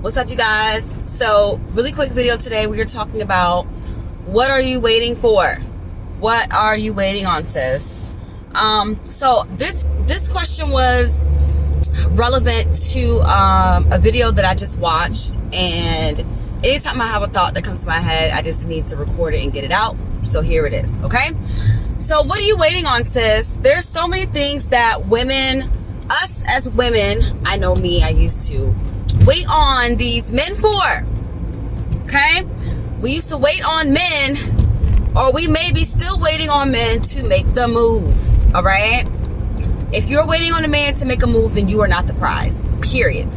What's up, you guys? So really quick video today. We are talking about what are you waiting for? What are you waiting on, sis? So this question was relevant to a video that I just watched, and anytime I have a thought that comes to my head, I just need to record it and get it out. So here it is. Okay, so what are you waiting on, sis? There's so many things that women, us as women, I know me, I used to wait on these men for. Okay, we used to wait on men, or we may be still waiting on men to make the move. All right, if you're waiting on a man to make a move, then you are not the prize. Period.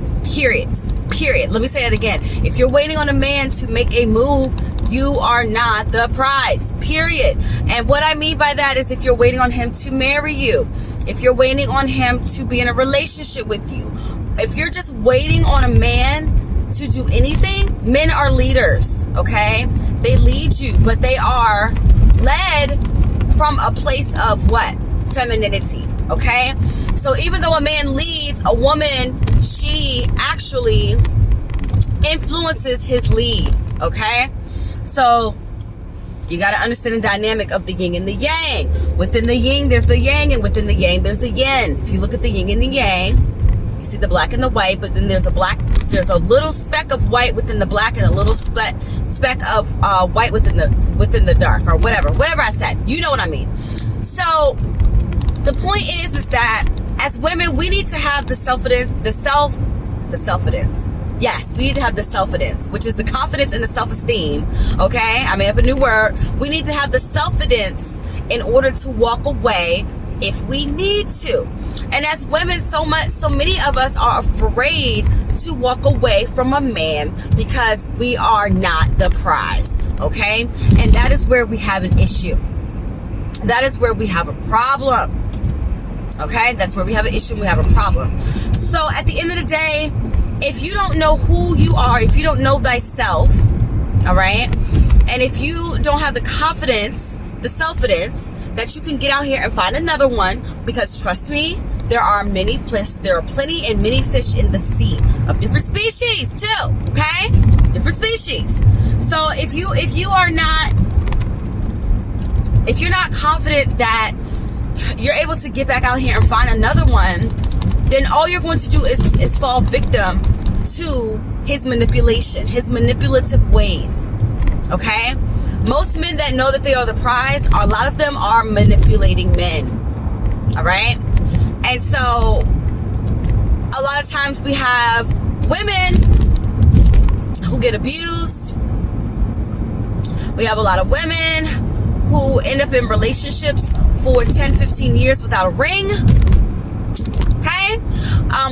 Let me say it again. If you're waiting on a man to make a move, you are not the prize. Period. And what I mean by that is if you're waiting on him to marry you, if you're waiting on him to be in a relationship with you, if you're just waiting on a man to do anything, men are leaders, okay? They lead you, but they are led from a place of what? Femininity, okay? So even though a man leads, a woman, she actually influences his lead, okay? So you got to understand the dynamic of the yin and the yang. Within the yin, there's the yang, and within the yang, there's the yin. If you look at the yin and the yang, you see the black and the white, but then there's a little speck of white within the black and a little speck of white within the dark, or whatever I said. You know what I mean. So the point is that as women, we need to have the self-confidence. Yes, we need to have the self-confidence, which is the confidence and the self-esteem. Okay, I made up a new word. We need to have the self-confidence in order to walk away if we need to. And as women, so many of us are afraid to walk away from a man because we are not the prize. Okay, and that is where we have an issue. That is where we have a problem. Okay, that's where we have an issue and we have a problem. So at the end of the day, if you don't know who you are, if you don't know thyself, all right, and if you don't have the confidence, the self-confidence that you can get out here and find another one, because trust me, there are plenty and many fish in the sea of different species too. Okay, different species. So if you're not confident that you're able to get back out here and find another one, then all you're going to do is fall victim to his manipulation, his manipulative ways. Okay? Most men that know that they are the prize, a lot of them are manipulating men. All right? And so a lot of times we have women who get abused. We have a lot of women who end up in relationships for 10, 15 years without a ring. Okay?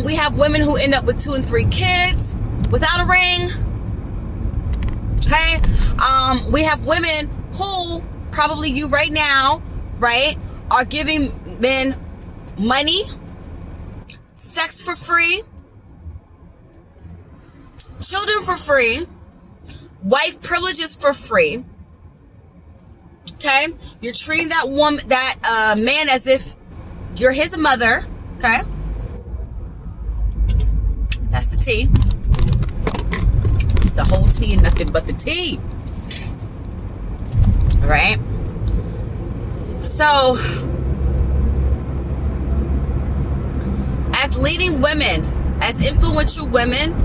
We have women who end up with 2 and 3 kids without a ring. Okay? We have women who, probably you right now, right, are giving men money, sex for free, children for free, wife privileges for free. Okay, you're treating that man as if you're his mother. Okay, that's the tea. It's the whole tea and nothing but the tea. All right. So, as leading women, as influential women,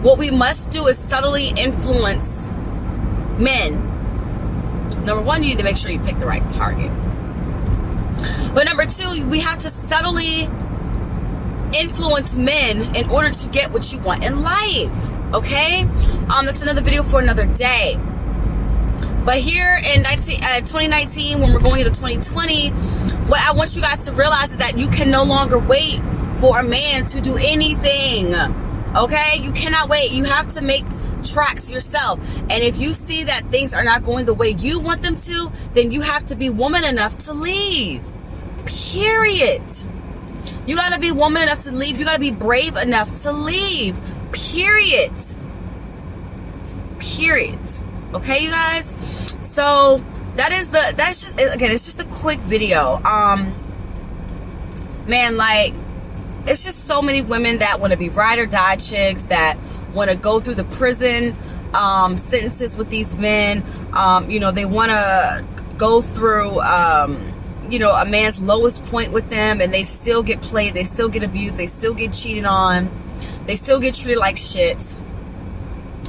what we must do is subtly influence men. Number one, you need to make sure you pick the right target. But number two, we have to subtly influence men in order to get what you want in life. Okay? That's another video for another day. But here in 2019, when we're going into 2020, what I want you guys to realize is that you can no longer wait for a man to do anything. Okay? You cannot wait. You have to make tracks yourself. And if you see that things are not going the way you want them to, then you have to be woman enough to leave. Period. You got to be woman enough to leave. You got to be brave enough to leave. Period. Okay, you guys? So that's just, again, it's just a quick video. Man, like, it's just so many women that want to be ride or die chicks, that want to go through the prison sentences with these men. You know, they want to go through you know, a man's lowest point with them, and they still get played, they still get abused, they still get cheated on, they still get treated like shit.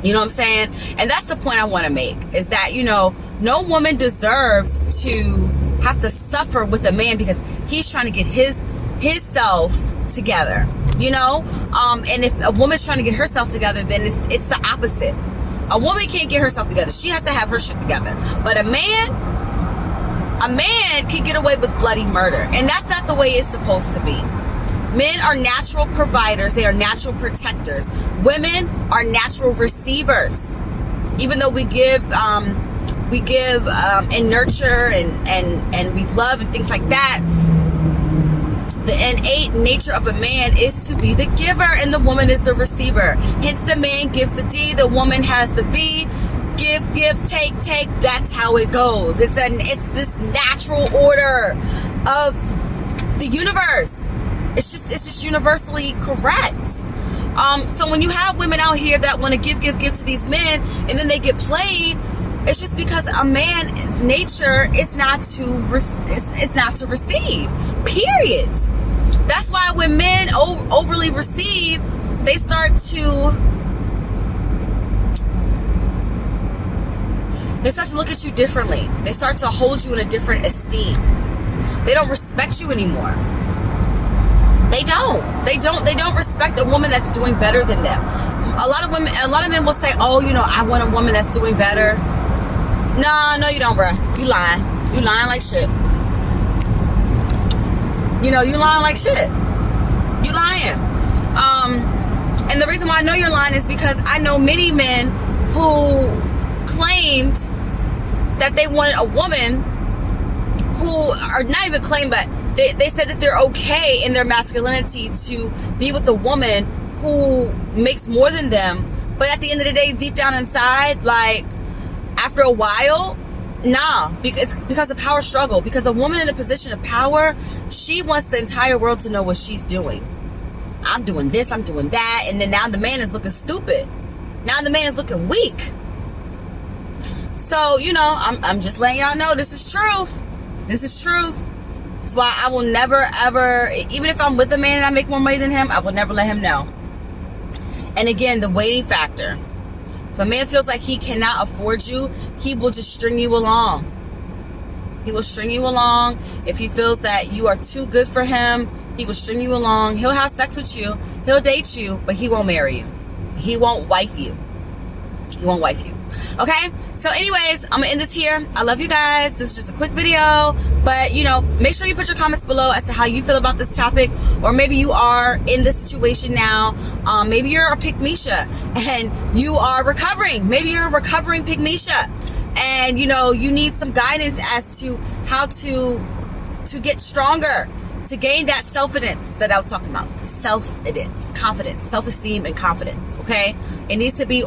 You know what I'm saying? And that's the point I want to make, is that, you know, no woman deserves to have to suffer with a man because he's trying to get his self together, you know. And if a woman's trying to get herself together, then it's the opposite. A woman can't get herself together, she has to have her shit together. But a man can get away with bloody murder, and that's not the way it's supposed to be. Men are natural providers, they are natural protectors. Women are natural receivers. Even though we give and nurture and we love and things like that, the innate nature of a man is to be the giver and the woman is the receiver. Hence, the man gives the D, the woman has the V. Give, take. That's how it goes. It's this natural order of the universe. It's just universally correct. So when you have women out here that want to give to these men, and then they get played, it's just because a man's nature is not to receive. Period. That's why when men overly receive, they start to look at you differently. They start to hold you in a different esteem. They don't respect you anymore. They don't respect a woman that's doing better than them. A lot of men will say, oh, you know, I want a woman that's doing better. No, you don't, bro. You lying like shit. You know, you lying like shit. You lying. And the reason why I know you're lying is because I know many men who claimed that they wanted a woman, who are not even claimed, but they said that they're okay in their masculinity to be with a woman who makes more than them. But at the end of the day, deep down inside, like, after a while, nah, it's because of power struggle. Because a woman in a position of power, she wants the entire world to know what she's doing. I'm doing this, I'm doing that, and then now the man is looking stupid. Now the man is looking weak. So, you know, I'm just letting y'all know this is truth. This is truth. That's why I will never, ever, even if I'm with a man and I make more money than him, I will never let him know. And again, the waiting factor. If a man feels like he cannot afford you, he will just string you along. He will string you along. If he feels that you are too good for him, he will string you along. He'll have sex with you. He'll date you, but he won't marry you. He won't wife you. He won't wife you. Okay? So anyways, I'm gonna end this here. I love you guys. This is just a quick video, but you know, make sure you put your comments below as to how you feel about this topic, or maybe you are in this situation now. Maybe you're a Pygmisha and you are recovering. Maybe you're a recovering Pygmisha, and you know, you need some guidance as to how to get stronger, to gain that self-confidence that I was talking about. Self-confidence, confidence, self-esteem, and confidence. Okay, it needs to be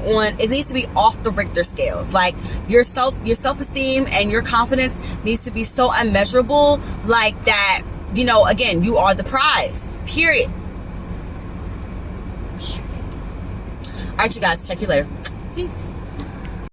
off the Richter scales. Like your self-esteem and your confidence needs to be so unmeasurable, like that. You know, again, you are the prize. Period. All right, you guys. Check you later. Peace.